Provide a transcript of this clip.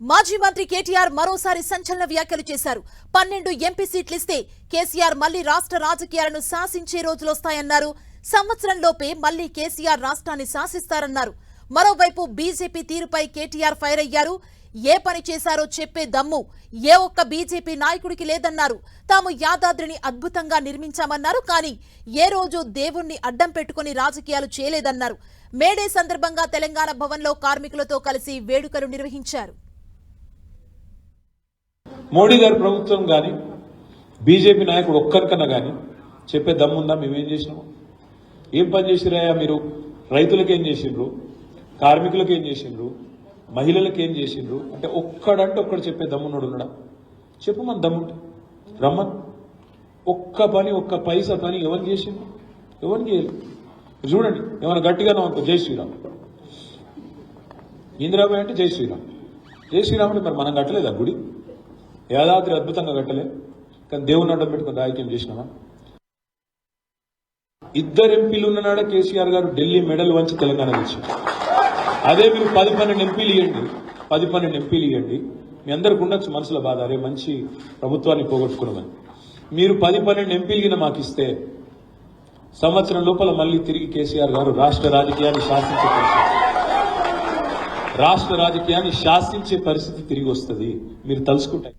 మాజీ మంత్రి కేటీఆర్ మరోసారి సంచలన వ్యాఖ్యలు చేశారు. 12 ఎంపీ సీట్లిస్తే కేసీఆర్ మళ్లీ రాష్ట్ర రాజకీయాలను శాసించే రోజులొస్తాయన్నారు. సంవత్సరంలోపే మళ్లీ కేసీఆర్ రాష్ట్రాన్ని శాసిస్తారన్నారు. మరోవైపు బీజేపీ తీరుపై కేటీఆర్ ఫైర్ అయ్యారు. ఏ పని చేశారో చెప్పే దమ్ము ఏ ఒక్క బీజేపీ నాయకుడికి లేదన్నారు. తాము యాదాద్రిని అద్భుతంగా నిర్మించామన్నారు. కానీ ఏ రోజు దేవుణ్ణి అడ్డం పెట్టుకుని రాజకీయాలు చేయలేదన్నారు. మేడే సందర్భంగా తెలంగాణ భవన్లో కార్మికులతో కలిసి వేడుకలు నిర్వహించారు. మోడీ గారి ప్రభుత్వం కానీ బీజేపీ నాయకుడు ఒక్కరికన్నా కానీ చెప్పే దమ్ముందా? మేమేం చేసినాము? ఏం పని చేసిరాయా మీరు? రైతులకు ఏం చేసిండ్రు, కార్మికులకు ఏం చేసిండ్రు, మహిళలకు ఏం చేసిండ్రు అంటే ఒక్కడంటే ఒక్కడు చెప్పే దమ్మున్నాడు ఉన్నాడా? చెప్పు మన దమ్ముంటే రమ్మన్. ఒక్క పని, ఒక్క పైసా పని ఎవరు చేసిండ్రు? ఎవరికి చేయలేదు. చూడండి, ఏమైనా గట్టిగానో అనుకో జై శ్రీరామ్, ఇందిరాబాయ్ అంటే జై శ్రీరామ్. జై శ్రీరామ్ అంటే మరి మనం కట్టలేదా గుడి? యాదాద్రి అద్భుతంగా కట్టలే, కానీ దేవుని అడ్డం పెట్టుకుని రాజకీయం చేసినామా? ఇద్దరు ఎంపీలు ఉన్ననాడే కేసీఆర్ గారు ఢిల్లీ మెడల్ వంచి తెలంగాణ తెచ్చారు. అదే మీరు 10-12 ఎంపీలు ఇవ్వండి, 10-12 ఎంపీలు ఇవ్వండి, మీ అందరికి ఉండొచ్చు మనసులో బాధ, అరే మంచి ప్రభుత్వాన్ని పోగొట్టుకున్నామని. మీరు 10-12 ఎంపీలు మాకు ఇస్తే సంవత్సరం లోపల మళ్ళీ తిరిగి కేసీఆర్ గారు రాష్ట్ర రాజకీయాన్ని శాసించే పరిస్థితి తిరిగి వస్తుంది. మీరు తలుసుకుంటారు.